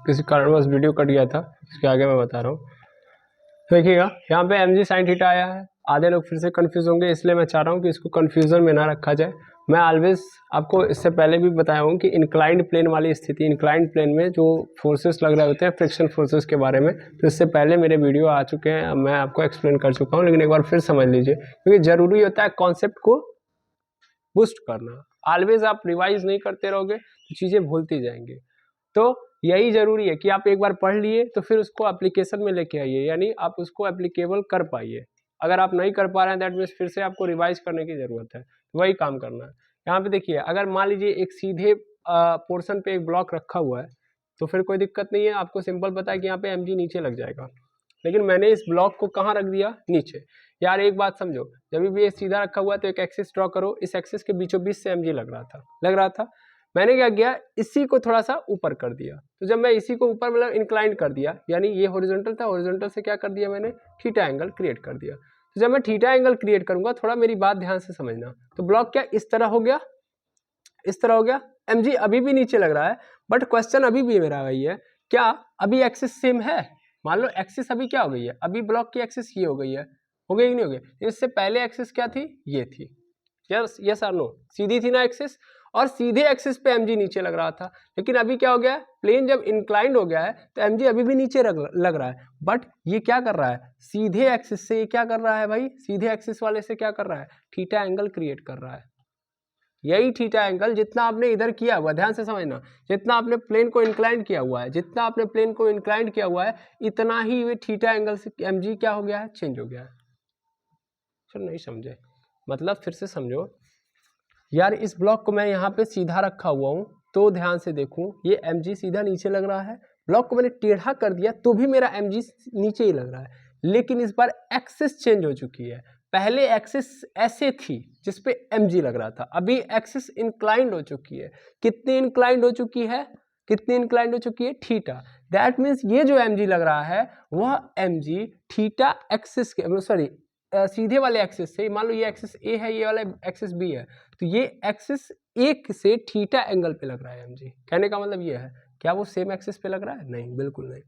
किसी कारणवश video cut गया था, इसके आगे मैं बता रहा हूँ। देखिएगा यहाँ पे mg sin थीटा आया है, आधे लोग फिर से कंफ्यूज होंगे, इसलिए मैं चाह रहा हूँ कि इसको कंफ्यूजन में ना रखा जाए। मैं ऑलवेज आपको इससे पहले भी बताया हूँ कि इंक्लाइंड प्लेन वाली स्थिति, इंक्लाइंड प्लेन में जो फोर्सेस लग रहे होते हैं फ्रिक्शन फोर्सेस के बारे में, तो इससे पहले मेरे वीडियो आ चुके हैं, मैं आपको एक्सप्लेन कर चुका हूँ, लेकिन एक बार फिर समझ लीजिए, क्योंकि जरूरी होता है कॉन्सेप्ट को बूस्ट करना। ऑलवेज आप रिवाइज नहीं करते रहोगे तो चीज़ें भूलती जाएंगी। तो यही जरूरी है कि आप एक बार पढ़ लिए तो फिर उसको एप्लीकेशन में लेके आइए, यानी आप उसको एप्लीकेबल कर पाइए। अगर आप नहीं कर पा रहे हैं दैट मीन्स फिर से आपको रिवाइज करने की जरूरत है, तो वही काम करना है। यहाँ पे देखिए, अगर मान लीजिए एक सीधे पोर्शन पे एक ब्लॉक रखा हुआ है तो फिर कोई दिक्कत नहीं है, आपको सिंपल पता है कि यहाँ पे mg नीचे लग जाएगा, लेकिन मैंने इस ब्लॉक को कहाँ रख दिया, नीचे। यार एक बात समझो, जब भी ये सीधा रखा हुआ है तो एक एक्सिस ड्रॉ करो, इस एक्सिस के बीचों बीच से mg लग रहा था। मैंने क्या किया, इसी को थोड़ा सा ऊपर कर दिया। तो जब मैं इसी को ऊपर मतलब इंक्लाइन कर दिया, यानी ये हॉरिजॉन्टल था, हॉरिजॉन्टल से क्या कर दिया मैंने, थीटा एंगल क्रिएट कर दिया। तो जब मैं थीटा एंगल क्रिएट करूंगा, थोड़ा मेरी बात ध्यान से समझना, तो ब्लॉक क्या इस तरह हो गया, इस तरह हो गया। mg अभी भी नीचे लग रहा है, बट क्वेश्चन अभी भी मेरा वही है, क्या अभी एक्सिस सेम है? मान लो एक्सिस अभी क्या हो गई है, अभी ब्लॉक की एक्सिस ये हो गई है, हो गई कि नहीं हो गई? इससे पहले एक्सिस क्या थी, ये थी। यस और नो, सीधी थी ना एक्सिस, और सीधे एक्सिस पे mg नीचे लग रहा था। लेकिन अभी क्या हो गया है, प्लेन जब इंक्लाइंड हो गया है तो mg अभी भी नीचे लग रहा है, बट ये क्या कर रहा है, सीधे एक्सिस से ये क्या कर रहा है भाई, सीधे एक्सिस वाले से क्या कर रहा है, थीटा एंगल क्रिएट कर रहा है। यही थीटा एंगल जितना आपने इधर किया हुआ, ध्यान से समझना, जितना आपने प्लेन को इंक्लाइंड किया हुआ है, जितना आपने प्लेन को इंक्लाइंड किया हुआ है, इतना ही ये थीटा एंगल से mg क्या हो गया है, चेंज हो गया है। चलो नहीं समझे, मतलब फिर से समझो यार, इस ब्लॉक को मैं यहाँ पे सीधा रखा हुआ हूँ, तो ध्यान से देखूं, ये mg सीधा नीचे लग रहा है, ब्लॉक को मैंने टेढ़ा कर दिया तो भी मेरा mg नीचे ही लग रहा है, लेकिन इस बार एक्सिस चेंज हो चुकी है। पहले एक्सिस ऐसे थी जिसपे mg लग रहा था, अभी एक्सिस इंक्लाइंड हो चुकी है। कितनी इंक्लाइंड हो चुकी है, कितनी इंक्लाइंड हो चुकी है, थीटा। दैट मीन्स ये जो mg लग रहा है वह mg थीटा एक्सिस के, सॉरी सीधे वाले एक्सिस से, मान लो ये एक्सिस ए है, ये वाला एक्सिस बी है, तो ये एक्सिस एक से थीटा एंगल पे लग रहा है mg। कहने का मतलब ये है, क्या वो सेम एक्सिस पे लग रहा है, नहीं, बिल्कुल नहीं।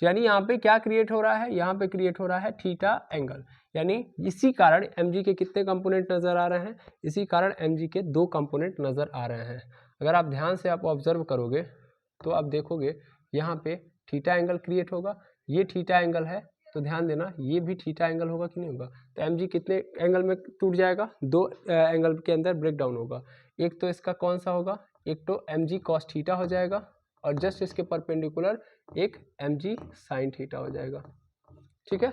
यानी यहाँ पे क्या क्रिएट हो रहा है, यहाँ पे क्रिएट हो रहा है थीटा एंगल, यानी इसी कारण mg के कितने कंपोनेंट नजर आ रहे हैं, इसी कारण mg के 2 कंपोनेंट नजर आ रहे हैं। अगर आप ध्यान से आप ऑब्जर्व करोगे तो आप देखोगे यहाँ पे थीटा एंगल क्रिएट होगा, ये थीटा एंगल है, तो ध्यान देना ये भी थीटा एंगल होगा कि नहीं होगा। तो mg कितने एंगल में टूट जाएगा, 2 एंगल के अंदर ब्रेक डाउन होगा। एक तो इसका कौन सा होगा, एक तो mg cos थीटा हो जाएगा, और जस्ट इसके परपेंडिकुलर एक mg sin थीटा हो जाएगा। ठीक है,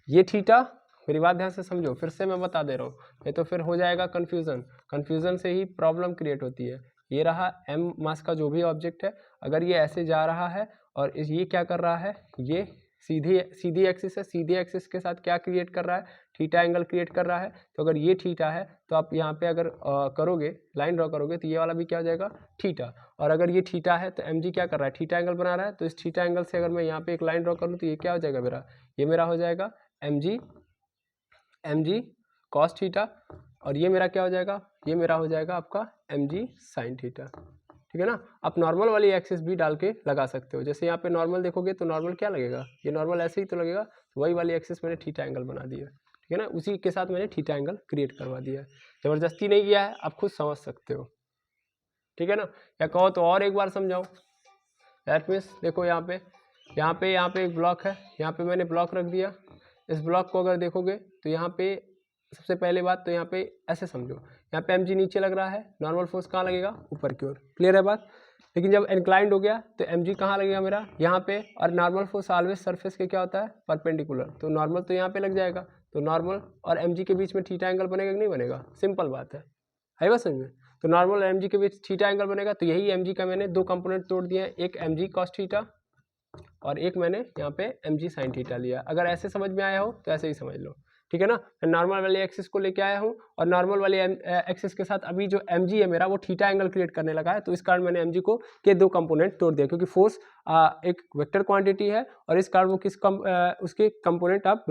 ये थीटा, मेरी बात ध्यान से समझो, फिर से मैं बता दे रहा हूँ, नहीं तो फिर हो जाएगा कंफ्यूजन, कंफ्यूजन से ही प्रॉब्लम क्रिएट होती है। ये रहा m मास का जो भी ऑब्जेक्ट है, अगर ये ऐसे जा रहा है और ये क्या कर रहा है, ये सीधी एक्सिस है, सीधे एक्सिस के साथ क्या क्रिएट कर रहा है, थीटा एंगल क्रिएट कर रहा है। तो अगर ये थीटा है तो आप यहाँ पे अगर करोगे, लाइन ड्रॉ करोगे, तो ये वाला भी क्या हो जाएगा, थीटा। और अगर ये थीटा है तो mg क्या कर रहा है, थीटा एंगल बना रहा है, तो इस थीटा एंगल से अगर मैं यहाँ पे एक लाइन ड्रॉ करूँ तो ये क्या हो जाएगा मेरा, ये मेरा हो जाएगा mg cos थीटा, और ये मेरा क्या हो जाएगा, ये मेरा हो जाएगा आपका mg sin थीटा। ठीक है ना। आप नॉर्मल वाली एक्सिस भी डाल के लगा सकते हो, जैसे यहाँ पे नॉर्मल देखोगे तो नॉर्मल क्या लगेगा, ये नॉर्मल ऐसे ही तो लगेगा, तो वही वाली एक्सिस मैंने थीटा एंगल बना दिया। ठीक है ना, उसी के साथ मैंने थीटा एंगल क्रिएट करवा दिया है, जबरदस्ती नहीं किया है, आप खुद समझ सकते हो। ठीक है ना, या कहो तो और एक बार समझाऊँ। दैट मीन्स देखो यहाँ पे एक ब्लॉक है, यहाँ पे मैंने ब्लॉक रख दिया। इस ब्लॉक को अगर देखोगे तो यहाँ पे सबसे पहले बात तो यहाँ पे ऐसे समझो, यहाँ पे mg नीचे लग रहा है, नॉर्मल फोर्स कहाँ लगेगा, ऊपर की ओर, क्लियर है बात। लेकिन जब इंक्लाइंड हो गया तो mg कहाँ लगेगा मेरा, यहाँ पे, और नॉर्मल फोर्स ऑलवेज सरफेस के क्या होता है, परपेंडिकुलर, तो नॉर्मल तो यहाँ पे लग जाएगा, तो नॉर्मल और mg के बीच में थीटा एंगल बनेगा कि नहीं बनेगा, सिंपल बात है बस समझ में। तो नॉर्मल और mg के बीच थीटा एंगल बनेगा, तो यही mg का मैंने 2 कंपोनेंट तोड़ दिए हैं, एक mg cos थीटा और एक मैंने यहाँ पे mg sin थीटा लिया। अगर ऐसे समझ में आया हो तो ऐसे ही समझ लो। ठीक है ना, मैं नॉर्मल वाले एक्सिस को लेके आया हूँ, और नॉर्मल वाले एक्सिस के साथ अभी जो mg है मेरा वो थीटा एंगल क्रिएट करने लगा है, तो इस कारण मैंने mg को के 2 कंपोनेंट तोड़ दिया, क्योंकि फोर्स एक वेक्टर क्वांटिटी है, और इस कारण वो उसके कंपोनेंट आप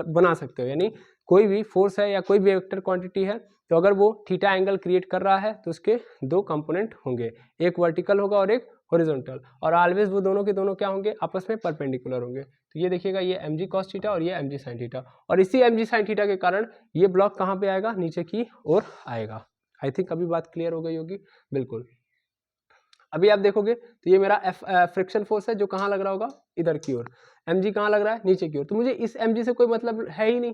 बना सकते हो। यानी कोई भी फोर्स है या कोई भी वेक्टर क्वांटिटी है, तो अगर वो थीटा एंगल क्रिएट कर रहा है तो उसके 2 कंपोनेंट होंगे, एक वर्टिकल होगा और एक हॉरिजॉन्टल, और ऑलवेज वो दोनों के दोनों क्या होंगे, आपस में परपेंडिकुलर होंगे। तो ये देखिएगा, ये mg cos थीटा और ये mg sin थीटा, और इसी mg sin थीटा के कारण ये ब्लॉक कहाँ पे आएगा, नीचे की ओर आएगा। आई थिंक अभी बात क्लियर हो गई होगी। बिल्कुल, अभी आप देखोगे तो ये मेरा फ्रिक्शन फोर्स है जो कहाँ लग रहा होगा, इधर की ओर। mg कहाँ लग रहा है, नीचे की ओर। तो मुझे इस mg से कोई मतलब है ही नहीं,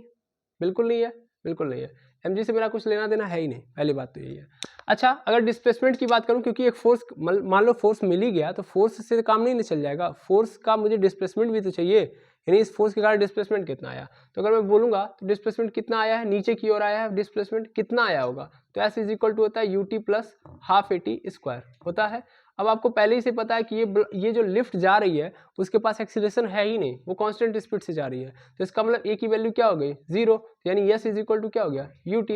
बिल्कुल नहीं है, बिल्कुल नहीं है। mg से मेरा कुछ लेना देना है ही नहीं, पहली बात तो यही है। अच्छा, अगर डिस्प्लेसमेंट की बात करूं, क्योंकि एक फोर्स, मान लो फोर्स मिल ही गया तो फोर्स से काम नहीं चल जाएगा, फोर्स का मुझे डिस्प्लेसमेंट भी तो चाहिए, यानी इस फोर्स के कारण डिस्प्लेसमेंट कितना आया। तो अगर मैं बोलूंगा तो डिस्प्लेसमेंट कितना आया है, नीचे की ओर आया है, डिस्प्लेसमेंट कितना आया होगा, तो S इज इक्वल टू होता है ut plus half AT square होता है। अब आपको पहले ही से पता है कि ये जो लिफ्ट जा रही है उसके पास एक्सीलरेशन है ही नहीं, वो कांस्टेंट स्पीड से जा रही है, तो इसका मतलब ए की वैल्यू क्या हो गई, 0, यानी S इज इक्वल टू क्या हो गया, ut।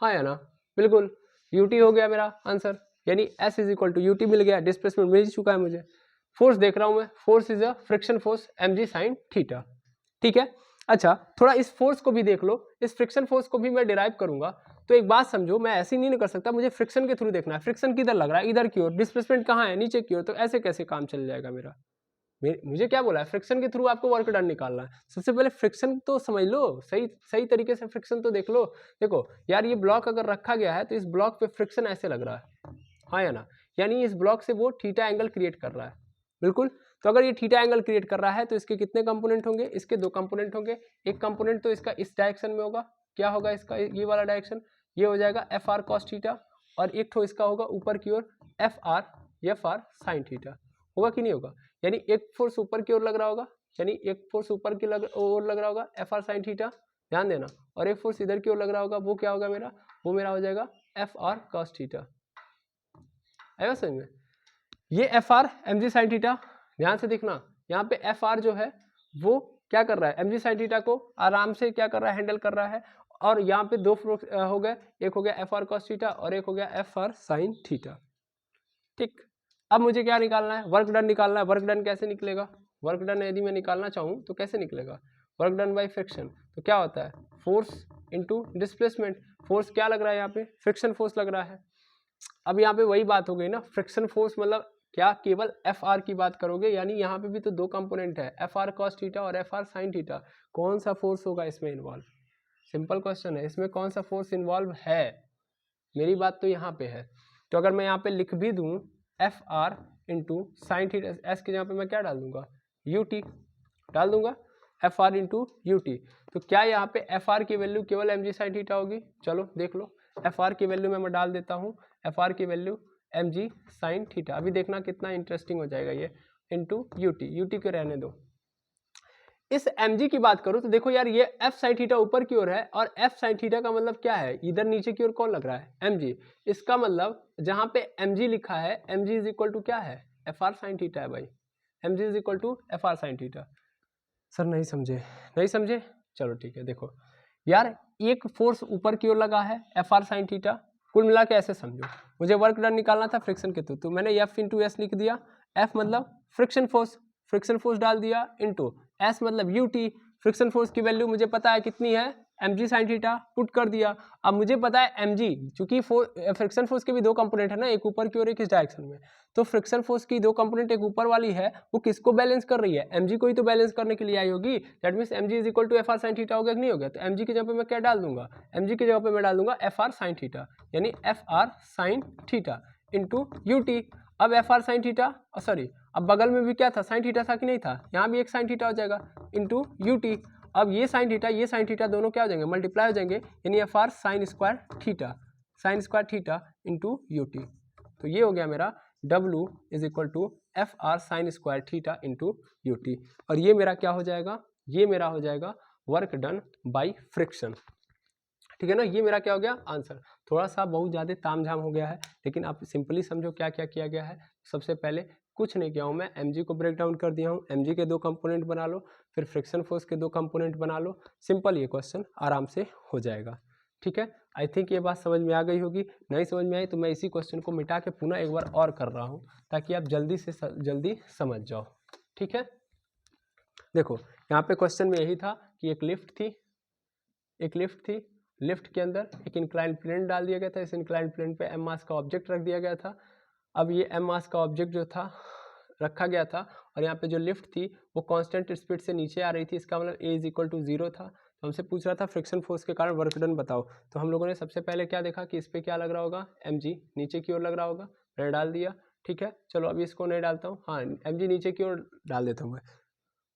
हाँ या ना, बिल्कुल ut हो गया मेरा आंसर, यानी S is equal to ut मिल गया, डिस्प्लेसमेंट मिल चुका है मुझे। फोर्स देख रहा हूं मैं, force is a friction force mg sin theta, ठीक है। अच्छा, थोड़ा इस फोर्स को भी देख लो, इस फ्रिक्शन फोर्स को भी मैं डिराइव करूंगा। तो एक बात समझो, मैं ऐसे ही नहीं कर सकता, मुझे फ्रिक्शन के थ्रू देखना है। फ्रिक्शन किधर लग रहा है, इधर की ओर, डिस्प्लेसमेंट कहाँ है, नीचे की ओर। तो ऐसे कैसे काम चल जाएगा मेरा, मुझे क्या बोला है, फ्रिक्शन के थ्रू आपको वर्क डन निकालना है। सबसे पहले फ्रिक्शन तो समझ लो, सही सही तरीके से फ्रिक्शन तो देख लो। देखो यार, ये ब्लॉक अगर रखा गया है तो इस ब्लॉक पे फ्रिक्शन ऐसे लग रहा है, हाँ या ना, यानी इस ब्लॉक से वो थीटा एंगल क्रिएट कर रहा है, बिल्कुल। तो अगर ये थीटा एंगल क्रिएट कर रहा है तो इसके कितने कंपोनेंट होंगे, इसके 2 कंपोनेंट होंगे। एक कंपोनेंट तो इसका इस डायरेक्शन में होगा, क्या होगा इसका, ये वाला डायरेक्शन, ये हो जाएगा एफ आर कॉस थीटा, और एक ठो इसका होगा ऊपर की ओर एफ आर साइन थीटा, होगा कि नहीं होगा। यानी एक फोर्स ऊपर की ओर लग रहा होगा, यानी एक फोर्स ऊपर की ओर लग रहा होगा एफ आर साइन थीटा, ध्यान देना, और एक फोर्स इधर की ओर लग रहा होगा, वो क्या होगा मेरा, वो मेरा हो जाएगा एफ आर कॉस थीटा। आएगा समझ में, ये F R M G sine theta, ध्यान से देखना, यहाँ पे एफ आर जो है वो क्या कर रहा है, एम जी साइन थीटा को आराम से क्या कर रहा है, हैंडल कर रहा है। और यहाँ पे 2 हो गए, एक हो गया एफ आर कॉस थीटा और एक हो गया एफ आर साइन थीटा, ठीक। अब मुझे क्या निकालना है, वर्क डन निकालना है। वर्क डन कैसे निकलेगा, वर्क डन यदि मैं निकालना चाहूँ तो कैसे निकलेगा, वर्क डन बाई फ्रिक्शन। तो क्या होता है, फोर्स इंटू डिस्प्लेसमेंट। फोर्स क्या लग रहा है यहाँ पे, फ्रिक्शन फोर्स लग रहा है। अब यहाँ पे वही बात हो गई ना, फ्रिक्शन फोर्स मतलब क्या, केवल एफ आर की बात करोगे, यानी यहाँ पे भी तो 2 कंपोनेंट है, एफ आर कॉस थीटा और एफ आर साइन थीटा। कौन सा फोर्स होगा इसमें इन्वॉल्व, सिंपल क्वेश्चन है, इसमें कौन सा फोर्स इन्वॉल्व है, मेरी बात तो यहाँ पे है। तो अगर मैं यहाँ पे लिख भी दूँ F R into sine theta, S के यहाँ पे मैं क्या डाल दूंगा, यू टी डाल दूंगा, F R into U T. तो क्या यहाँ पे एफ आर की वैल्यू केवल एम जी साइन थीटा होगी, चलो देख लो, एफ आर की वैल्यू मैं डाल देता हूँ, एफ आर की value M G sine theta. अभी देखना कितना इंटरेस्टिंग हो जाएगा ये, इंटू यू टी को रहने दो। इस mg की बात करूं तो देखो यार, ये f साइन थीटा ऊपर की ओर है, और f साइन थीटा का मतलब क्या है, इधर नीचे की ओर कौन लग रहा है, mg। इसका मतलब जहां पे mg लिखा है, mg इज इक्वल टू क्या है, एफ आर साइन थीटा है भाई, mg is equal to F R sine theta. Sir नहीं समझे, नहीं समझे, चलो ठीक है। देखो यार, एक फोर्स ऊपर की ओर लगा है एफ आर साइन थीटा, कुल मिला के ऐसे समझो, मुझे वर्क डन निकालना था फ्रिक्शन के थ्रू, तो मैंने एफ इंटू एस लिख दिया, एफ मतलब फ्रिक्शन फोर्स डाल दिया, इंटू एस मतलब यू टी, फ्रिक्शन फोर्स की वैल्यू मुझे पता है कितनी है, M G sine theta, put कर दिया। अब मुझे पता है एम जी, चूंकि फ्रिक्शन फोर्स के भी 2 कंपोनेंट है ना, एक ऊपर की ओर एक इस डायरेक्शन में, तो फ्रिक्शन फोर्स की 2 कंपोनेंट, एक ऊपर वाली है, वो किसको बैलेंस कर रही है, एम जी को ही तो बैलेंस करने के लिए आई होगी। That means M G is equal to F R sine theta हो गया कि नहीं हो गया। तो एम जी की जगह पे मैं क्या डाल दूंगा, एम जी की जगह पे मैं डाल दूंगा एफ आर साइन थीटा, यानी F R sine theta into U T. अब F R sine theta, sorry, अब बगल में भी क्या था, साइन थीटा था कि नहीं था, यहाँ भी एक साइन थीटा हो जाएगा, इंटू यू टी। अब ये साइन थीटा दोनों क्या हो जाएंगे, मल्टीप्लाई हो जाएंगे, यानी F R sine square theta into U T. तो ये हो गया मेरा W is equal to F R sine square theta into U T, और ये मेरा क्या हो जाएगा, ये मेरा हो जाएगा वर्क डन बाई फ्रिक्शन, ठीक है ना। ये मेरा क्या हो गया आंसर। थोड़ा सा बहुत ज़्यादा तामझाम हो गया है, लेकिन आप सिंपली समझो क्या क्या किया गया है। सबसे पहले कुछ नहीं किया हूँ मैं, mg को ब्रेक डाउन कर दिया हूँ, mg के 2 कंपोनेंट बना लो, फिर फ्रिक्शन फोर्स के 2 कंपोनेंट बना लो, सिंपल ये क्वेश्चन आराम से हो जाएगा, ठीक है। आई थिंक ये बात समझ में आ गई होगी, नहीं समझ में आई तो मैं इसी क्वेश्चन को मिटा के पुनः एक बार और कर रहा हूँ, ताकि आप जल्दी से जल्दी समझ जाओ, ठीक है। देखो यहाँ पे क्वेश्चन में यही था कि एक लिफ्ट थी, लिफ्ट के अंदर एक इंक्लाइन प्लेन डाल दिया गया था, इस इंक्लाइन प्लेन पे एम मास का ऑब्जेक्ट रख दिया गया था, अब ये m मास का ऑब्जेक्ट जो था रखा गया था और यहाँ पे जो लिफ्ट थी वो कांस्टेंट स्पीड से नीचे आ रही थी, इसका मतलब a इज इक्वल टू 0 था। तो हमसे पूछ रहा था फ्रिक्शन फोर्स के कारण वर्क डन बताओ। तो हम लोगों ने सबसे पहले क्या देखा कि इस पर क्या लग रहा होगा, mg नीचे की ओर लग रहा होगा, मैंने डाल दिया। ठीक है, चलो अभी इसको नहीं डालता हूँ, हाँ mg नीचे की ओर डाल देता हूँ मैं।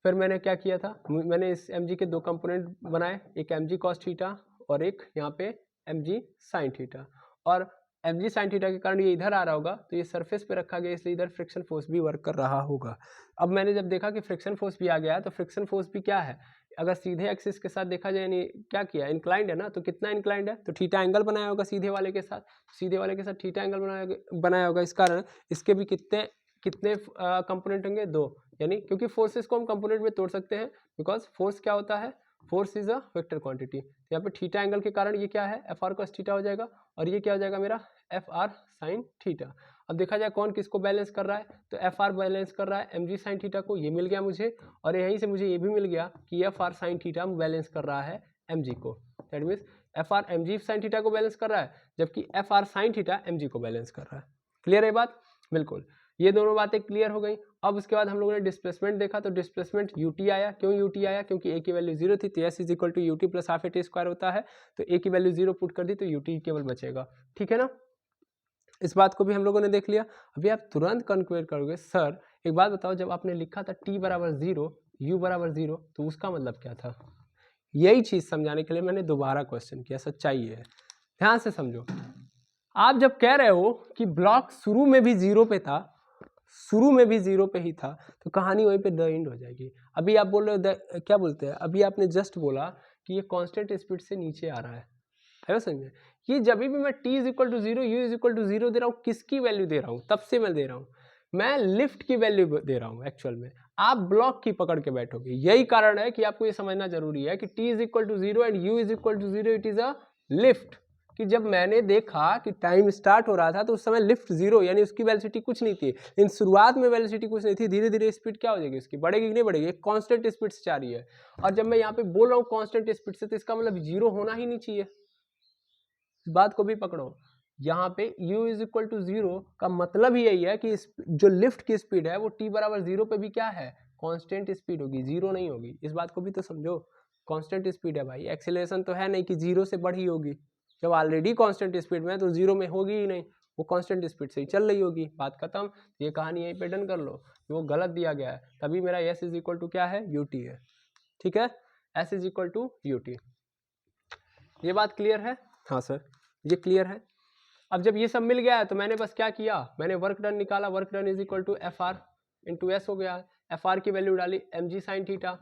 फिर मैंने क्या किया था, मैंने इस mg के दो कंपोनेंट बनाए, एक mg cos थीटा और एक यहाँ पे mg sin थीटा। और mg sin थीटा के कारण ये इधर आ रहा होगा तो ये सरफेस पे रखा गया, इसलिए इधर फ्रिक्शन फोर्स भी वर्क कर रहा होगा। अब मैंने जब देखा कि फ्रिक्शन फोर्स भी आ गया है तो फ्रिक्शन फोर्स भी क्या है, अगर सीधे एक्सिस के साथ देखा जाए, यानी क्या किया, इंक्लाइंड है ना, तो कितना इंक्लाइंड है, तो थीटा एंगल बनाया होगा सीधे वाले के साथ, सीधे वाले के साथ थीटा एंगल बनाया होगा। इस कारण इसके भी कितने कितने कंपोनेंट होंगे, 2, यानी क्योंकि फोर्सेस को हम कंपोनेंट में तोड़ सकते हैं, बिकॉज फोर्स क्या होता है, force is a vector quantity. तो यहाँ पे थीटा एंगल के कारण ये क्या है, एफ आर cos थीटा हो जाएगा और ये क्या हो जाएगा मेरा एफ आर साइन थीटा। अब देखा जाए कौन किसको बैलेंस कर रहा है, तो एफ आर बैलेंस कर रहा है एम जी साइन थीटा को, ये मिल गया मुझे, और यहीं से मुझे ये भी मिल गया कि F R sine theta balance कर रहा है एम जी को। That means F R M G sine theta को बैलेंस कर रहा है, जबकि F R sine theta M G को बैलेंस कर रहा है। क्लियर है बात, बिल्कुल, ये दोनों बातें क्लियर हो गई। अब उसके बाद हम लोगों ने डिस्प्लेसमेंट देखा, तो डिस्प्लेसमेंट यूटी आया, क्यों यूटी आया, क्योंकि ए की वैल्यू 0 थी, तो S is equal to U T plus half A T square होता है, तो ए की वैल्यू 0 पुट कर दी तो यूटी केवल बचेगा। ठीक है ना, इस बात को भी हम लोगों ने देख लिया। अभी आप तुरंत कंक्लूड करोगे, सर एक बात बताओ, जब आपने लिखा था t बराबर 0 u बराबर 0 तो उसका मतलब क्या था। यही चीज समझाने के लिए मैंने दोबारा क्वेश्चन किया, सच्चाई है, ध्यान से समझो। आप जब कह रहे हो कि ब्लॉक शुरू में भी 0 पे था, शुरू में भी 0 पे ही था, तो कहानी वहीं पे द एंड हो जाएगी। अभी आप बोल रहे हो क्या बोलते हैं, अभी आपने जस्ट बोला कि ये कांस्टेंट स्पीड से नीचे आ रहा है समझ में। ये जब भी मैं t is equal to 0 u is equal to 0 दे रहा हूँ, किसकी वैल्यू दे रहा हूँ, तब से मैं दे रहा हूँ, मैं लिफ्ट की वैल्यू दे रहा हूँ एक्चुअल में, आप ब्लॉक की पकड़ के बैठोगे। यही कारण है कि आपको ये समझना जरूरी है कि t is equal to 0 and u is equal to 0, it is a lift. कि जब मैंने देखा कि टाइम स्टार्ट हो रहा था तो उस समय लिफ्ट 0 यानी उसकी वेलोसिटी कुछ नहीं थी, लेकिन शुरुआत में वेलोसिटी कुछ नहीं थी, धीरे धीरे स्पीड क्या हो जाएगी उसकी, बढ़ेगी कि नहीं बढ़ेगी, एक कांस्टेंट स्पीड से जा रही है। और जब मैं यहाँ पे बोल रहा हूँ कांस्टेंट स्पीड से, तो इसका मतलब 0 होना ही नहीं चाहिए, इस बात को भी पकड़ो। यहाँ पे u इज इक्वल टू 0 का मतलब ही यही है कि जो लिफ्ट की स्पीड है वो t बराबर 0 पे भी क्या है, कांस्टेंट स्पीड होगी, 0 नहीं होगी। इस बात को भी तो समझो, कांस्टेंट स्पीड है भाई, एक्सेलरेशन तो है नहीं कि 0 से बढ़ी होगी, जब ऑलरेडी कांस्टेंट स्पीड में है तो 0 में होगी ही नहीं, वो कांस्टेंट स्पीड से ही चल रही होगी, बात खत्म। ये कहानी यहीं पे डन कर लो कि वो गलत दिया गया है, तभी मेरा s इज इक्वल टू क्या है, ut है। ठीक है, s is equal to ut, ये बात क्लियर है। हाँ सर, ये क्लियर है। अब जब ये सब मिल गया है तो मैंने बस क्या किया, मैंने वर्क डन निकाला, work done is equal to F R into S हो गया। एफ आर की वैल्यू डाली M G sine theta,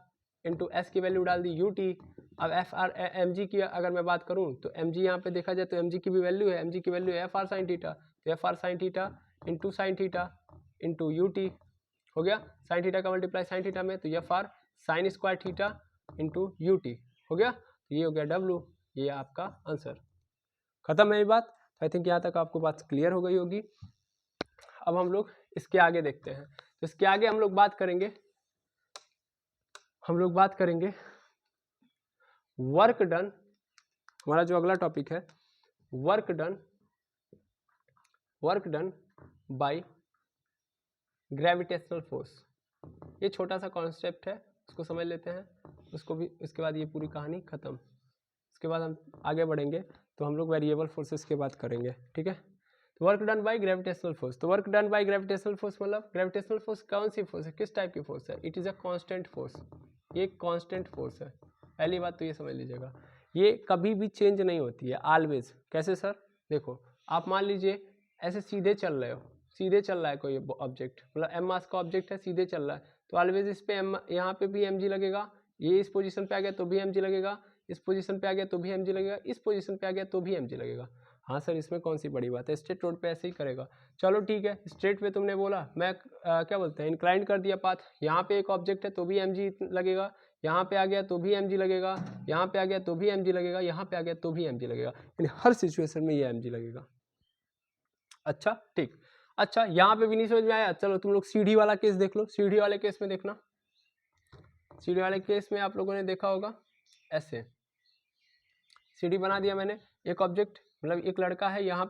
into S की वैल्यू डाल दी यू टी। अब एफ आर एम जी की अगर मैं बात करूँ तो एम जी यहाँ पे देखा जाए तो एम जी की भी वैल्यू है, एम जी की वैल्यू है एफ आर साइन थीटा, तो F R sine theta into U T हो गया, साइन थीटा का मल्टीप्लाई साइन थीटा में, तो F R sine square theta into U T हो गया, ये हो गया डब्लू, ये आपका आंसर। खत्म है ये बात। आई थिंक यहाँ तक आपको बात क्लियर हो गई होगी। अब हम लोग इसके आगे देखते हैं, तो इसके आगे हम लोग बात करेंगे वर्क डन। हमारा जो अगला टॉपिक है work done by gravitational force. ये छोटा सा कॉन्सेप्ट है, उसको समझ लेते हैं, उसको भी, उसके बाद ये पूरी कहानी खत्म। इसके बाद हम आगे बढ़ेंगे तो हम लोग वेरिएबल फोर्सेस की बात करेंगे। ठीक है, तो work done by gravitational force, तो work done by gravitational force मतलब ग्रेविटेशनल फोर्स कौन सी फोर्स है, किस टाइप की फोर्स है, it is a constant force, ये कांस्टेंट फोर्स है। पहली बात तो ये समझ लीजिएगा, ये कभी भी चेंज नहीं होती है, ऑलवेज। कैसे सर, देखो आप मान लीजिए ऐसे सीधे चल रहे हो, सीधे चल रहा है कोई ऑब्जेक्ट, मतलब एम मास का ऑब्जेक्ट है, सीधे चल रहा है, तो ऑलवेज इस पे एम, यहाँ पे भी एम जी लगेगा, ये इस पोजीशन पे आ गया तो भी एम जी लगेगा, इस पोजीशन पे आ गया तो भी mg लगेगा, इस पोजीशन पे आ गया तो भी mg लगेगा। हाँ सर, इसमें कौन सी बड़ी बात है, स्ट्रेट रोड पे ऐसे ही करेगा। चलो ठीक है, स्ट्रेट पे तुमने बोला, मैं क्या बोलते हैं इंक्लाइन कर दिया पाथ, यहाँ पे एक ऑब्जेक्ट है तो भी mg लगेगा, यहाँ पे आ गया तो भी mg लगेगा, यहाँ पे आ गया तो भी mg लगेगा, यहाँ पे आ गया तो भी mg लगेगा, यानी हर सिचुएशन में ये mg लगेगा। अच्छा ठीक, अच्छा यहाँ पे भी नहीं समझ में आया, चलो तुम लोग सीढ़ी वाला केस देख लो। सीढ़ी वाले केस में देखना, सीढ़ी वाले केस में आप लोगों ने देखा होगा ऐसे सीढ़ी बना दिया मैंने, एक ऑब्जेक्ट मतलब एक लड़का है यहाँ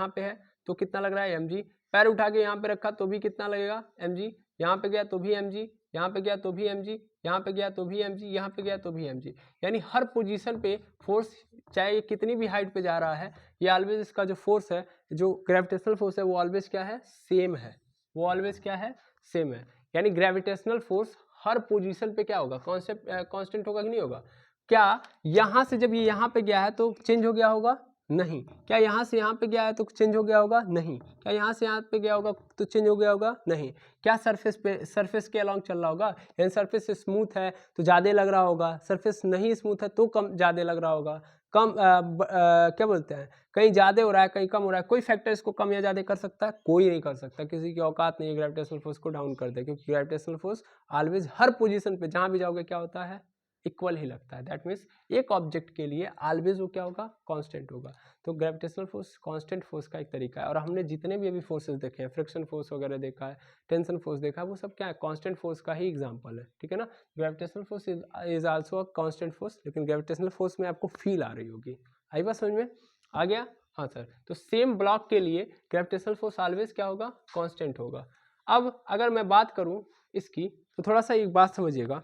पे है, तो कितना लग रहा है mg, पैर उठा के यहाँ पे रखा तो भी कितना लगेगा mg, यहाँ पे गया तो भी mg, यहाँ पे गया तो भी mg, यहाँ पे गया तो भी mg, यहाँ पे गया तो भी mg। यानी हर पोजीशन पे फोर्स चाहे ये कितनी भी हाइट पे जा रहा है, ये ऑलवेज इसका जो फोर्स है, जो ग्रेविटेशनल फोर्स है वो ऑलवेज क्या है, सेम है, वो ऑलवेज क्या है, सेम है। यानी ग्रेविटेशनल फोर्स हर पोजीशन पे क्या होगा, कांस्टेंट होगा कि नहीं होगा। क्या यहाँ से जब ये यहाँ पे गया है तो चेंज हो गया होगा, नहीं। क्या यहाँ से यहाँ पे गया है तो चेंज हो गया होगा, नहीं। क्या यहाँ से यहाँ पे गया होगा तो चेंज हो गया होगा, नहीं। क्या सरफेस के अलॉन्ग चल रहा होगा, यानी सरफेस स्मूथ है तो ज़्यादा लग रहा होगा, सरफेस नहीं स्मूथ है तो कम ज़्यादा लग रहा होगा, कम क्या बोलते हैं, कहीं ज़्यादा हो रहा है कहीं कम हो रहा है, कोई फैक्टर इसको कम या ज़्यादा कर सकता है, कोई नहीं कर सकता, किसी की औकात नहीं है ग्रेविटेशनल फोर्स को डाउन कर दे, क्योंकि ग्रेविटेशनल फोर्स ऑलवेज हर पोजीशन पे जहाँ भी जाओगे क्या होता है, इक्वल ही लगता है। दैट मीन्स एक ऑब्जेक्ट के लिए ऑलवेज वो क्या होगा, कांस्टेंट होगा। तो ग्रेविटेशनल फोर्स कांस्टेंट फोर्स का एक तरीका है। और हमने जितने भी अभी फोर्सेस देखे हैं, फ्रिक्शन फोर्स वगैरह देखा है, टेंशन फोर्स देखा है, वो सब क्या है, कांस्टेंट फोर्स का ही एग्जांपल है, ठीक है ना। Gravitational force is also a constant force, लेकिन ग्रेविटेशनल फोर्स में आपको फील आ रही होगी। आई बात समझ में, आ गया, हाँ सर। तो सेम ब्लॉक के लिए ग्रेविटेशनल फोर्स ऑलवेज क्या होगा, कांस्टेंट होगा। अब अगर मैं बात करूं इसकी तो थोड़ा सा एक बात समझिएगा।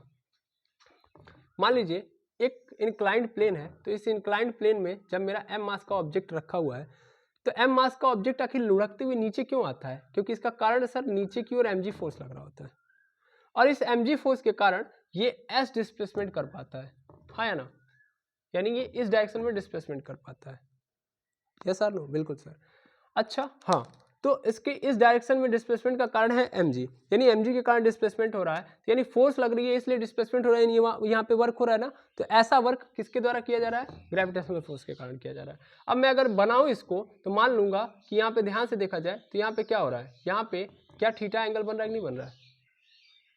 मान लीजिए एक इंक्लाइंड प्लेन है, तो इस इंक्लाइंड प्लेन में जब मेरा m मास का ऑब्जेक्ट रखा हुआ है, तो m मास का ऑब्जेक्ट आखिर लुढ़कते हुए नीचे क्यों आता है, क्योंकि इसका कारण सर नीचे की ओर mg फोर्स लग रहा होता है, और इस mg फोर्स के कारण ये s डिस्प्लेसमेंट कर पाता है, हाँ या ना, यानी ये इस डायरेक्शन में डिस्प्लेसमेंट कर पाता है। यस सर, नो, बिल्कुल सर। अच्छा, हाँ, तो इसके इस डायरेक्शन में डिस्प्लेसमेंट का कारण है mg, यानी mg के कारण डिस्प्लेसमेंट हो रहा है, यानी फोर्स लग रही है इसलिए डिस्प्लेसमेंट हो रहा है, यहाँ पे वर्क हो रहा है ना। तो ऐसा वर्क किसके द्वारा किया जा रहा है, ग्रेविटेशनल फोर्स के कारण किया जा रहा है। अब मैं अगर बनाऊं इसको तो मान लूंगा कि यहाँ पे ध्यान से देखा जाए तो यहाँ पे क्या हो रहा है, यहाँ पे क्या थीटा एंगल बन रहा है कि नहीं बन रहा है।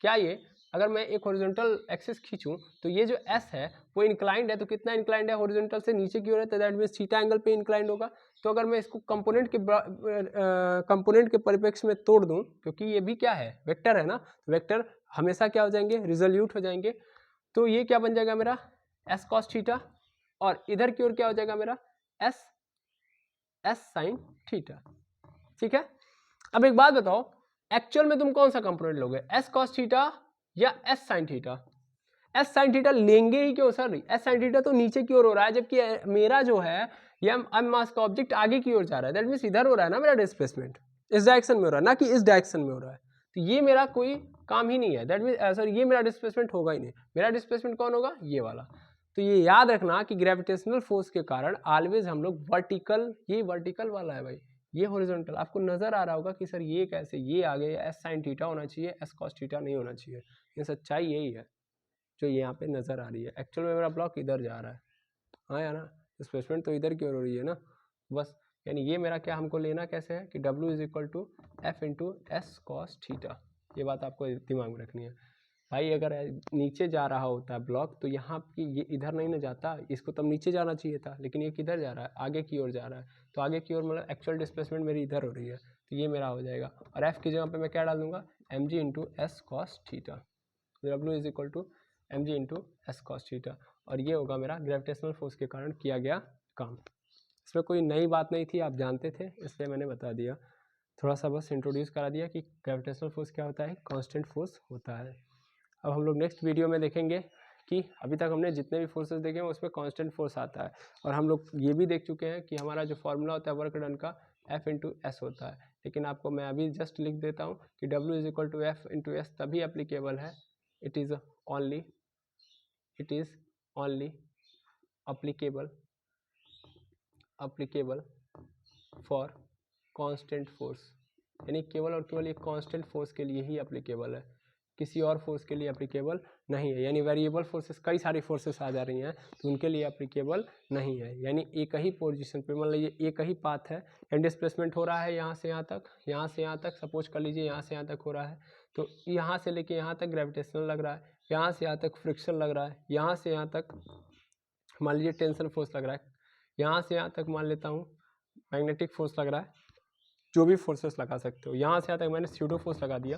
क्या ये अगर मैं एक हॉरिजॉन्टल एक्सिस खींचूं तो ये जो s है वो इंक्लाइंड है, तो कितना इंक्लाइंड है, हॉरिजॉन्टल से नीचे की ओर है, तो दैट मींस थीटा एंगल पे इंक्लाइंड होगा। तो अगर मैं इसको कंपोनेंट के परिप्रेक्ष्य में तोड़ दूं, क्योंकि ये भी क्या है, वेक्टर है ना, वेक्टर हमेशा क्या हो जाएंगे, रिजोल्यूट हो जाएंगे। तो ये क्या बन जाएगा मेरा s cos थीटा, और इधर की ओर क्या हो जाएगा मेरा s sin थीटा, ठीक है। अब एक बात बताओ, एक्चुअल में तुम कौन सा कंपोनेंट लोगे, s cos थीटा या s sin theta. s sin theta लेंगे ही क्यों सर, s sin थीटा तो नीचे की ओर हो रहा है, जबकि मेरा जो है ये m मास का ऑब्जेक्ट आगे की ओर जा रहा है, दैट मींस इधर हो रहा है ना मेरा डिस्प्लेसमेंट, इस डायरेक्शन में हो रहा है ना कि इस डायरेक्शन में हो रहा है। तो ये मेरा कोई काम ही नहीं है, दैट मींस सर ये मेरा डिस्प्लेसमेंट होगा ही नहीं। मेरा डिस्प्लेसमेंट कौन होगा, ये वाला। तो ये याद रखना कि ग्रेविटेशनल फोर्स के कारण ऑलवेज हम लोग वर्टिकल, ये वर्टिकल वाला है भाई, ये हॉरिजॉन्टल आपको नजर आ रहा होगा कि सर ये कैसे, ये आगे एस साइन थीटा होना चाहिए, एस कॉस थीटा नहीं होना चाहिए। ये सच्चाई यही है जो यहाँ पे नजर आ रही है। एक्चुअल में मेरा ब्लॉक इधर जा रहा है, हाँ या ना, डिस्प्लेसमेंट तो इधर की ओर हो रही है ना, बस। यानी ये मेरा क्या हमको लेना कैसे है कि W is equal to F into S cos theta. ये बात आपको दिमाग में रखनी है भाई। अगर नीचे जा रहा होता है ब्लॉक तो यहाँ की ये इधर नहीं ना जाता, इसको तब नीचे जाना चाहिए था, लेकिन ये किधर जा रहा है, आगे की ओर जा रहा है। तो आगे की ओर मतलब एक्चुअल डिस्प्लेसमेंट मेरी इधर हो रही है, तो ये मेरा हो जाएगा। और एफ की जगह पे मैं क्या डाल दूंगा, M G into S cos theta. W is equal to M G into S cos theta, और ये होगा मेरा ग्रेविटेशनल फोर्स के कारण किया गया काम। इसमें कोई नई बात नहीं थी, आप जानते थे, इसलिए मैंने बता दिया, थोड़ा सा बस इंट्रोड्यूस करा दिया कि ग्रेविटेशनल फोर्स क्या होता है, कांस्टेंट फोर्स होता है। अब हम लोग नेक्स्ट वीडियो में देखेंगे कि अभी तक हमने जितने भी फोर्सेस देखे हैं उसमें कांस्टेंट फोर्स आता है, और हम लोग ये भी देख चुके हैं कि हमारा जो फॉर्मूला होता है वर्क डन का F इंटू एस होता है। लेकिन आपको मैं अभी जस्ट लिख देता हूँ कि W is equal to F into S तभी एप्लीकेबल है, it is only applicable for constant force, यानी केवल और केवल एक कांस्टेंट फोर्स के लिए ही एप्लीकेबल है, किसी और फोर्स के लिए एप्लीकेबल नहीं है। यानी वेरिएबल फोर्सेस, कई सारी फोर्सेस आ जा रही हैं तो उनके लिए एप्लीकेबल नहीं है। यानी एक ही पोजीशन पे, मान लीजिए एक ही पाथ है एंड डिस्प्लेसमेंट हो रहा है यहाँ से यहाँ तक, यहाँ से यहाँ तक, सपोज कर लीजिए यहाँ से यहाँ तक हो रहा है, तो यहाँ से लेके यहाँ तक ग्रेविटेशनल लग रहा है, यहाँ से यहाँ तक फ्रिक्शन लग रहा है, यहाँ से यहाँ तक मान लीजिए टेंशन फोर्स लग रहा है, यहाँ से यहाँ तक मान लेता हूँ मैग्नेटिक फोर्स लग रहा है, जो भी फोर्सेस लगा सकते हो। यहाँ से यहाँ तक मैंने स्यूडो फोर्स लगा दिया,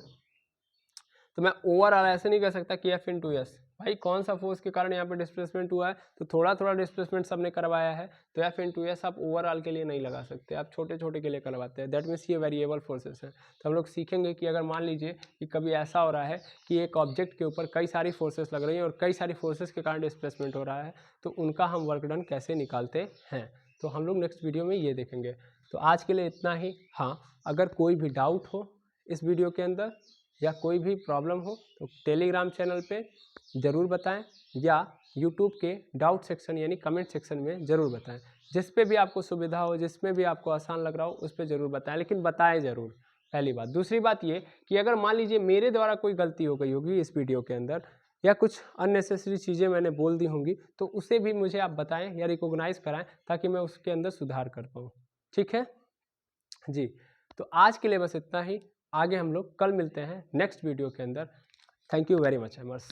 तो मैं ओवरऑल ऐसे नहीं कह सकता कि F इंटू एस। भाई कौन सा फोर्स के कारण यहाँ पे डिस्प्लेसमेंट हुआ है, तो थोड़ा थोड़ा डिस्प्लेसमेंट सबने करवाया है, तो F इंटू एस आप ओवरऑल के लिए नहीं लगा सकते, आप छोटे छोटे के लिए करवाते हैं। दैट मीन्स ये वेरिएबल फोर्सेस हैं। तो हम लोग सीखेंगे कि अगर मान लीजिए कि कभी ऐसा हो रहा है कि एक ऑब्जेक्ट के ऊपर कई सारी फोर्सेस लग रही हैं और कई सारी फोर्सेस के कारण डिस्प्लेसमेंट हो रहा है, तो उनका हम वर्क डन कैसे निकालते हैं, तो हम लोग नेक्स्ट वीडियो में ये देखेंगे। तो आज के लिए इतना ही। हाँ, अगर कोई भी डाउट हो इस वीडियो के अंदर या कोई भी प्रॉब्लम हो तो टेलीग्राम चैनल पे ज़रूर बताएं या यूट्यूब के डाउट सेक्शन यानी कमेंट सेक्शन में ज़रूर बताएं। जिस पे भी आपको सुविधा हो, जिसमें भी आपको आसान लग रहा हो, उस पर ज़रूर बताएं, लेकिन बताएं ज़रूर, पहली बात। दूसरी बात ये कि अगर मान लीजिए मेरे द्वारा कोई गलती हो गई होगी इस वीडियो के अंदर या कुछ अननेसेसरी चीज़ें मैंने बोल दी होंगी, तो उसे भी मुझे आप बताएं या रिकॉग्नाइज़ कराएं ताकि मैं उसके अंदर सुधार कर पाऊँ। ठीक है जी। तो आज के लिए बस इतना ही। आगे हम लोग कल मिलते हैं नेक्स्ट वीडियो के अंदर। Thank you very much एमर्स।